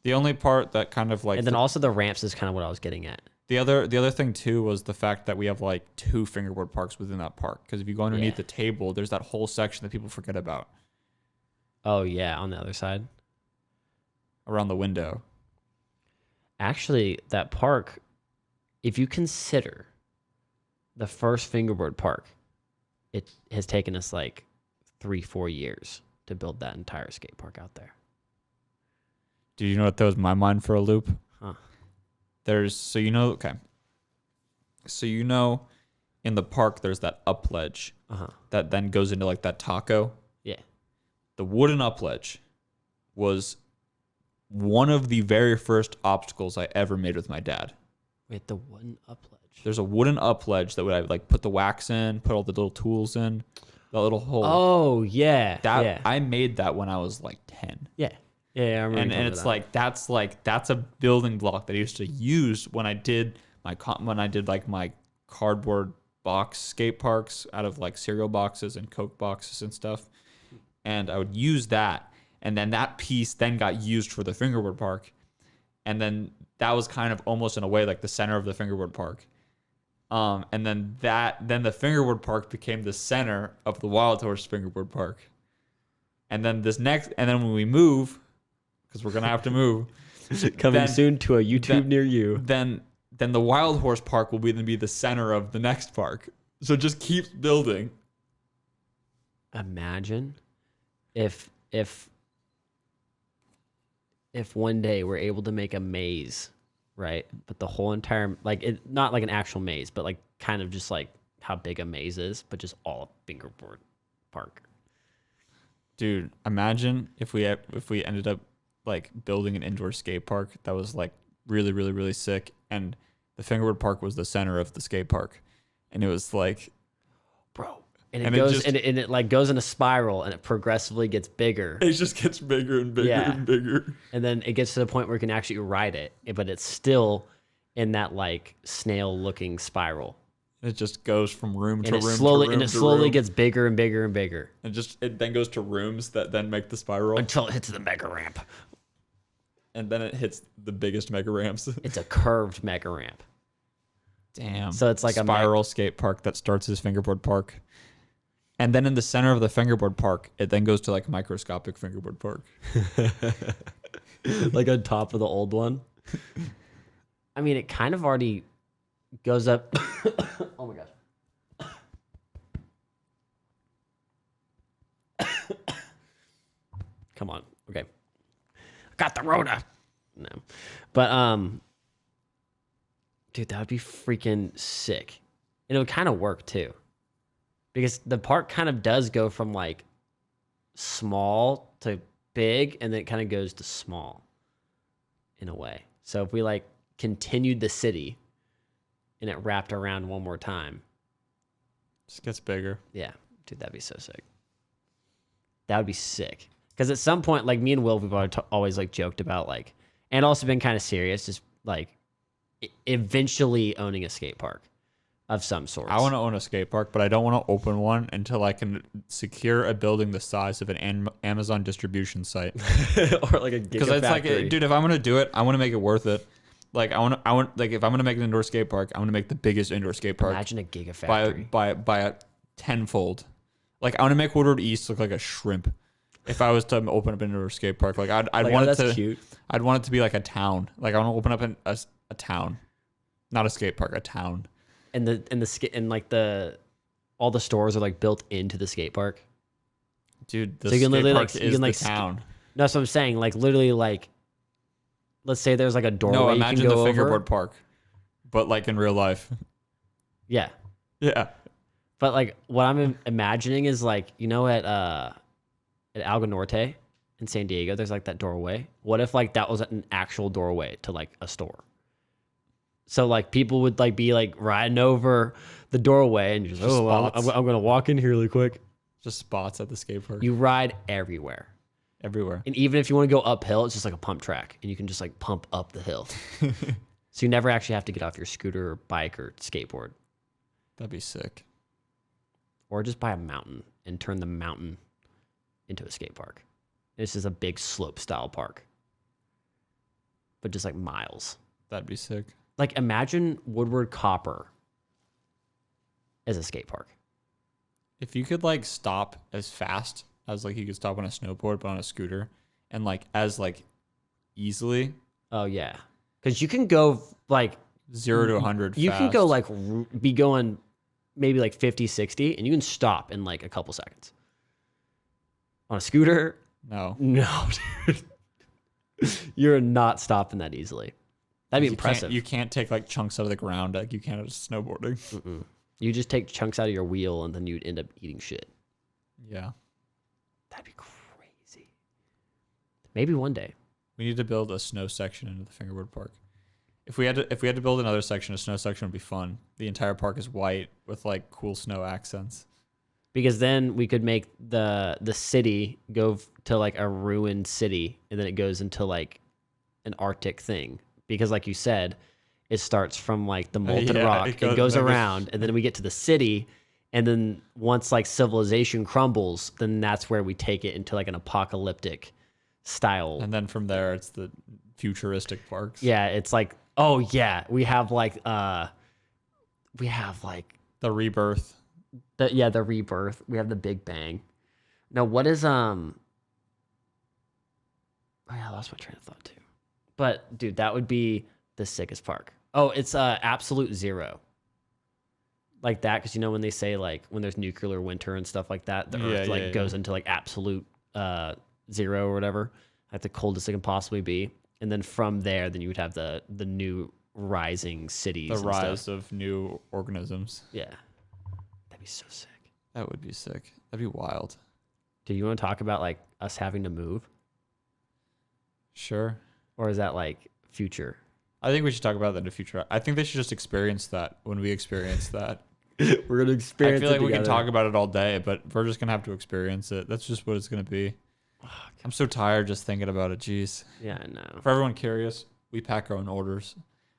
Speaker 1: The only part that kind of like,
Speaker 2: and then also the ramps is kind of what I was getting at.
Speaker 1: The other thing too was the fact that we have like 2 fingerboard parks within that park. Because if you go underneath the table, there's that whole section that people forget about.
Speaker 2: Oh yeah, on the other side,
Speaker 1: around the window.
Speaker 2: Actually, that park, if you consider the first fingerboard park, it has taken us like 3-4 years to build that entire skate park out there.
Speaker 1: Do you know what throws my mind for a loop?
Speaker 2: Huh.
Speaker 1: So in the park there's that up ledge that then goes into like that taco.
Speaker 2: Yeah.
Speaker 1: The wooden up ledge was one of the very first obstacles I ever made with my dad.
Speaker 2: Wait, the wooden up ledge?
Speaker 1: There's a wooden up ledge that would like put the wax in, put all the little tools in, that little hole.
Speaker 2: Oh yeah.
Speaker 1: I made that when I was like 10.
Speaker 2: Yeah. Yeah, I remember.
Speaker 1: And it's that. That's a building block that I used to use when I did my cardboard box skate parks out of like cereal boxes and Coke boxes and stuff. And I would use that, and then that piece then got used for the fingerboard park, and then that was kind of almost in a way like the center of the fingerboard park. And then the fingerboard park became the center of the Wild Horse fingerboard park. And then when we move, because we're gonna have to move,
Speaker 2: coming soon to a YouTube near you.
Speaker 1: Then the Wild Horse park will be the center of the next park. So it just keeps building.
Speaker 2: Imagine if one day we're able to make a maze, right? But the whole entire, like, it not like an actual maze, but like kind of just like how big a maze is, but just all a fingerboard park.
Speaker 1: Dude, imagine if we ended up like building an indoor skate park that was like really, really, really sick, and the fingerboard park was the center of the skate park, and it was like,
Speaker 2: bro. And it like goes in a spiral, and it progressively gets bigger.
Speaker 1: It just gets bigger and bigger and bigger.
Speaker 2: And then it gets to the point where you can actually ride it, but it's still in that like snail-looking spiral.
Speaker 1: It just goes from room to room
Speaker 2: and it slowly gets bigger and bigger and bigger.
Speaker 1: It then goes to rooms that then make the spiral
Speaker 2: until it hits the mega ramp.
Speaker 1: And then it hits the biggest mega ramps.
Speaker 2: It's a curved mega ramp.
Speaker 1: Damn.
Speaker 2: So it's like
Speaker 1: a spiral skate park that starts as fingerboard park. And then in the center of the fingerboard park, it then goes to like microscopic fingerboard park.
Speaker 2: Like on top of the old one. I mean, it kind of already goes up. Oh my gosh. Come on. Okay. I got the Rona. No. But dude, that would be freaking sick. And it would kind of work too. Because the park kind of does go from like small to big, and then it kind of goes to small in a way. So if we like continued the city and it wrapped around one more time,
Speaker 1: just gets bigger.
Speaker 2: Yeah, dude, that'd be so sick. That would be sick. Because at some point, like me and Will, we've always like joked about like, and also been kind of serious, just like eventually owning a skate park of some sort.
Speaker 1: I want to own a skate park, but I don't want to open one until I can secure a building the size of an Amazon distribution site,
Speaker 2: or like a gigafactory. Because it's
Speaker 1: like, dude, if I'm gonna do it, I want to make it worth it. Like I want, like if I'm gonna make an indoor skate park, I want to make the biggest indoor skate park.
Speaker 2: Imagine a gigafactory
Speaker 1: by a tenfold. Like I want to make Woodward East look like a shrimp. If I was to open up an indoor skate park, like I'd like, want it to. Cute. I'd want it to be like a town. Like I want to open up a town, not a skate park, a town.
Speaker 2: And all the stores are like built into the skate park.
Speaker 1: Dude, the skate park is the town.
Speaker 2: No, that's what I'm saying. Like literally, like let's say there's like a doorway.
Speaker 1: No, imagine
Speaker 2: you can go
Speaker 1: the fingerboard park, but like in real life.
Speaker 2: Yeah.
Speaker 1: Yeah.
Speaker 2: But like what I'm imagining is like, you know, at Algo Norte in San Diego, there's like that doorway. What if like that was an actual doorway to like a store? So like people would like be like riding over the doorway and just I'm gonna walk in here really quick.
Speaker 1: Just spots at the skate park.
Speaker 2: You ride everywhere.
Speaker 1: Everywhere.
Speaker 2: And even if you want to go uphill, it's just like a pump track, and you can just like pump up the hill. So you never actually have to get off your scooter or bike or skateboard.
Speaker 1: That'd be sick.
Speaker 2: Or just buy a mountain and turn the mountain into a skate park. This is a big slope style park, but just like miles.
Speaker 1: That'd be sick.
Speaker 2: Like imagine Woodward Copper as a skate park.
Speaker 1: If you could like stop as fast as like you could stop on a snowboard, but on a scooter, and like as like easily.
Speaker 2: Oh yeah, because you can go like
Speaker 1: 0 to 100.
Speaker 2: You can go like be going maybe like 50, 60, and you can stop in like a couple seconds. On a scooter,
Speaker 1: no,
Speaker 2: dude, you're not stopping that easily. That'd be impressive.
Speaker 1: You can't take like chunks out of the ground like you can at snowboarding.
Speaker 2: Mm-mm. You just take chunks out of your wheel, and then you'd end up eating shit.
Speaker 1: Yeah.
Speaker 2: That'd be crazy. Maybe one day.
Speaker 1: We need to build a snow section into the fingerboard park. If we had to build another section, a snow section would be fun. The entire park is white with like cool snow accents.
Speaker 2: Because then we could make the city go to like a ruined city, and then it goes into like an Arctic thing. Because like you said, it starts from like the molten rock, it goes around, and then we get to the city, and then once like civilization crumbles, then that's where we take it into like an apocalyptic style.
Speaker 1: And then from there, it's the futuristic parks.
Speaker 2: Yeah, it's like, oh yeah, we have like
Speaker 1: the rebirth.
Speaker 2: The rebirth. We have the Big Bang. Now, what is Oh yeah, I lost my train of thought too. But dude, that would be the sickest park. Oh, it's absolute zero. Like that, because you know when they say like when there's nuclear winter and stuff like that, the Earth goes into like absolute zero or whatever, like the coldest it can possibly be. And then from there, then you would have the new rising cities.
Speaker 1: The rise of new organisms.
Speaker 2: Yeah. That'd be so sick.
Speaker 1: That would be sick. That'd be wild.
Speaker 2: Do you want to talk about like us having to move?
Speaker 1: Sure.
Speaker 2: Or is that like future?
Speaker 1: I think we should talk about that in the future. I think they should just experience that when we experience that.
Speaker 2: We're going to experience it
Speaker 1: I feel like
Speaker 2: together.
Speaker 1: we can talk about it all day, but we're just going to have to experience it. That's just what it's going to be. I'm so tired just thinking about it. Jeez.
Speaker 2: Yeah, I know.
Speaker 1: For everyone curious, we pack our own orders.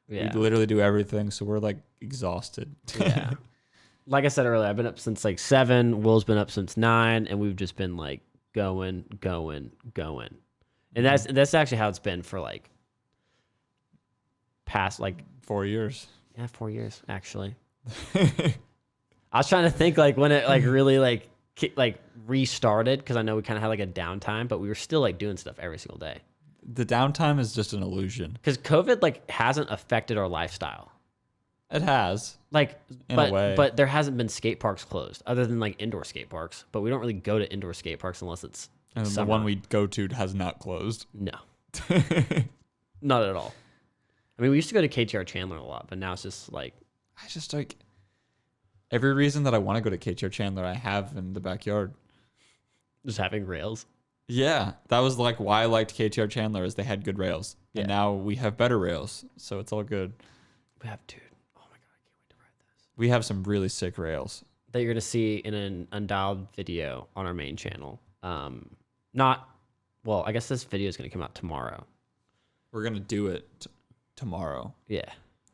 Speaker 2: Yeah.
Speaker 1: We literally do everything, so we're like exhausted.
Speaker 2: Yeah. Like I said earlier, I've been up since like 7. Will's been up since 9, and we've just been like going. And that's actually how it's been for like past like
Speaker 1: 4 years.
Speaker 2: Yeah, 4 years actually. I was trying to think like when it like really like restarted, because I know we kind of had like a downtime, but we were still like doing stuff every single day.
Speaker 1: The downtime is just an illusion.
Speaker 2: Because COVID like hasn't affected our lifestyle.
Speaker 1: It has,
Speaker 2: like,
Speaker 1: in a way,
Speaker 2: but there hasn't been skate parks closed other than like indoor skate parks. But we don't really go to indoor skate parks unless it's
Speaker 1: and
Speaker 2: summer.
Speaker 1: The one we go to has not closed.
Speaker 2: No, not at all. I mean, we used to go to KTR Chandler a lot, but now it's just like
Speaker 1: I just like every reason that I want to go to KTR Chandler, I have in the backyard.
Speaker 2: Just having rails.
Speaker 1: Yeah, that was like why I liked KTR Chandler, is they had good rails, and now we have better rails, so it's all good.
Speaker 2: We have, dude. Oh my god, I can't wait to ride this.
Speaker 1: We have some really sick rails
Speaker 2: that you're gonna see in an Undialed video on our main channel. I guess this video is gonna come out tomorrow.
Speaker 1: We're gonna do it tomorrow.
Speaker 2: Yeah,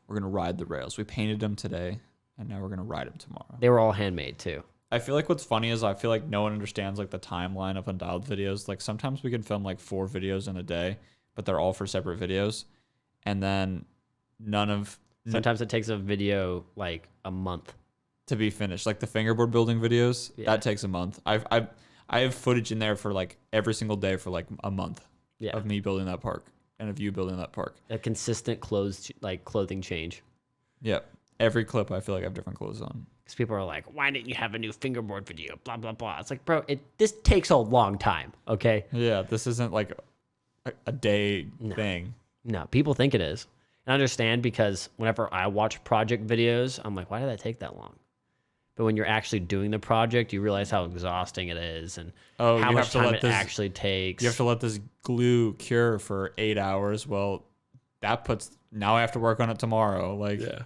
Speaker 1: we're gonna ride the rails. We painted them today, and now we're gonna ride them tomorrow.
Speaker 2: They were all handmade too.
Speaker 1: I feel like what's funny is I feel like no one understands like the timeline of Undialed videos. Like sometimes we can film like 4 videos in a day, but they're all for separate videos, and then
Speaker 2: sometimes it takes a video like a month
Speaker 1: to be finished. Like the fingerboard building videos, that takes a month. I have footage in there for like every single day for like a month of me building that park and of you building that park.
Speaker 2: A consistent clothing change.
Speaker 1: Yep. Every clip I feel like I have different clothes on.
Speaker 2: Because people are like, why didn't you have a new fingerboard video? Blah, blah, blah. It's like, bro, this takes a long time, okay?
Speaker 1: Yeah, this isn't like a day thing.
Speaker 2: No, people think it is. And I understand, because whenever I watch project videos, I'm like, why did that take that long? But when you're actually doing the project, you realize how exhausting it is and how much time it actually takes.
Speaker 1: You have to let this glue cure for 8 hours. Well, now I have to work on it tomorrow. Like, yeah.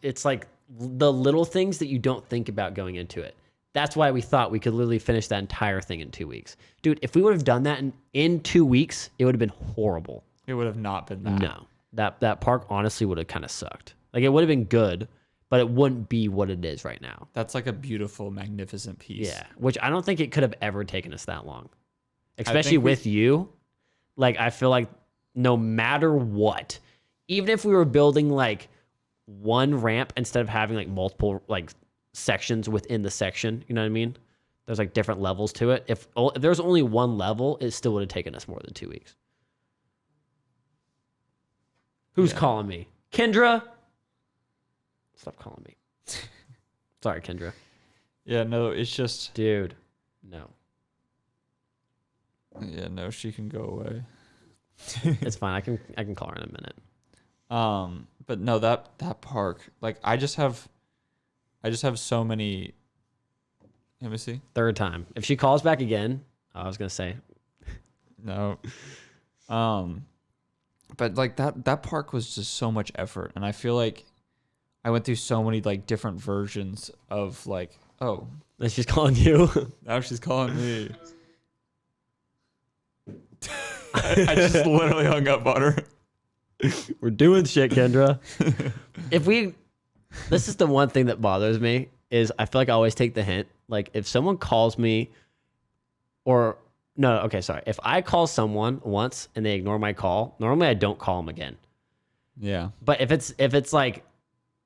Speaker 2: It's like the little things that you don't think about going into it. That's why we thought we could literally finish that entire thing in 2 weeks. Dude, if we would have done that in 2 weeks, it would have been horrible.
Speaker 1: It would have not been that.
Speaker 2: No. That park honestly would have kind of sucked. Like, it would have been good, but it wouldn't be what it is right now.
Speaker 1: That's like a beautiful, magnificent piece.
Speaker 2: Yeah, which I don't think it could have ever taken us that long. Especially with you. Like, I feel like no matter what, even if we were building like one ramp instead of having like multiple like sections within the section, you know what I mean? There's like different levels to it. If there's only one level, it still would have taken us more than 2 weeks. Who's calling me? Kendra? Stop calling me. Sorry, Kendra.
Speaker 1: Yeah, no, it's just...
Speaker 2: Dude, no.
Speaker 1: Yeah, no, she can go away.
Speaker 2: It's fine. I can call her in a minute.
Speaker 1: But no, that park, like I just have so many. Let me see.
Speaker 2: Third time. If she calls back again, I was gonna say.
Speaker 1: No. But like that park was just so much effort, and I feel like I went through so many like different versions of like, oh,
Speaker 2: And she's calling you.
Speaker 1: now she's calling me. I just literally hung up on her.
Speaker 2: We're doing shit, Kendra. This is the one thing that bothers me is I feel like I always take the hint. Like if someone calls me if I call someone once and they ignore my call, normally I don't call them again.
Speaker 1: Yeah.
Speaker 2: But if it's like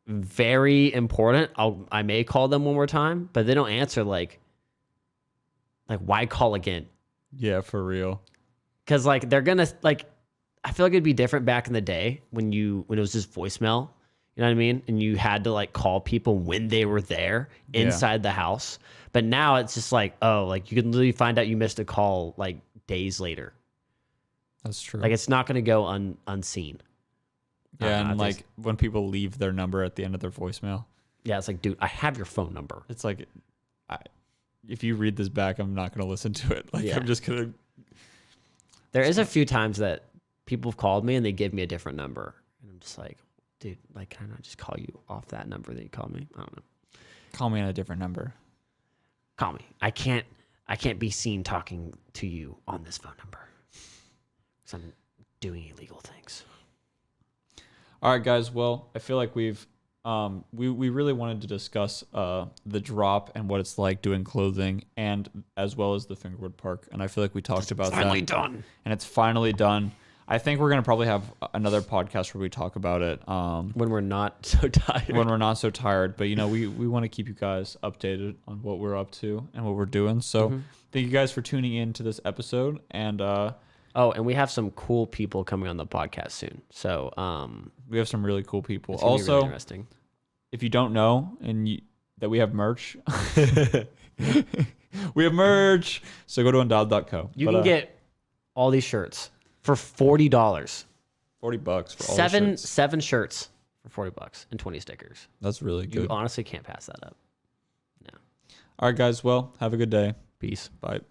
Speaker 2: very important, I may call them one more time, but they don't answer like why call again?
Speaker 1: Yeah, for real.
Speaker 2: Cuz like they're going to like I feel like it'd be different back in the day when it was just voicemail, you know what I mean? And you had to like call people when they were there inside the house. But now it's just like, oh, like you can literally find out you missed a call like days later.
Speaker 1: That's true.
Speaker 2: Like it's not going to go unseen.
Speaker 1: Yeah, and like when people leave their number at the end of their voicemail.
Speaker 2: Yeah, it's like, dude, I have your phone number.
Speaker 1: It's like, if you read this back, I'm not going to listen to it. Like I'm just going to.
Speaker 2: There is a few times that people have called me and they give me a different number. And I'm just like, dude, like, can I not just call you off that number that you called me? I don't know.
Speaker 1: Call me on a different number.
Speaker 2: Call me. I can't be seen talking to you on this phone number because I'm doing illegal things.
Speaker 1: All right, guys. Well, I feel like we really wanted to discuss the drop and what it's like doing clothing, and as well as the Fingerwood Park. And I feel like we talked about that.
Speaker 2: Finally done.
Speaker 1: And it's finally done. I think we're gonna probably have another podcast where we talk about it
Speaker 2: when we're not so tired.
Speaker 1: When we're not so tired, but we want to keep you guys updated on what we're up to and what we're doing. So thank you guys for tuning in to this episode. And
Speaker 2: and we have some cool people coming on the podcast soon. So
Speaker 1: we have some really cool people.
Speaker 2: It's
Speaker 1: Also,
Speaker 2: really interesting.
Speaker 1: If you don't know that we have merch, we have merch. So go to undialed.co.
Speaker 2: You can get all these shirts for $40.
Speaker 1: $40 for all the shirts.
Speaker 2: 7 shirts for $40 and 20 stickers.
Speaker 1: That's really good.
Speaker 2: You honestly can't pass that up. No.
Speaker 1: All right, guys. Well, have a good day.
Speaker 2: Peace.
Speaker 1: Bye.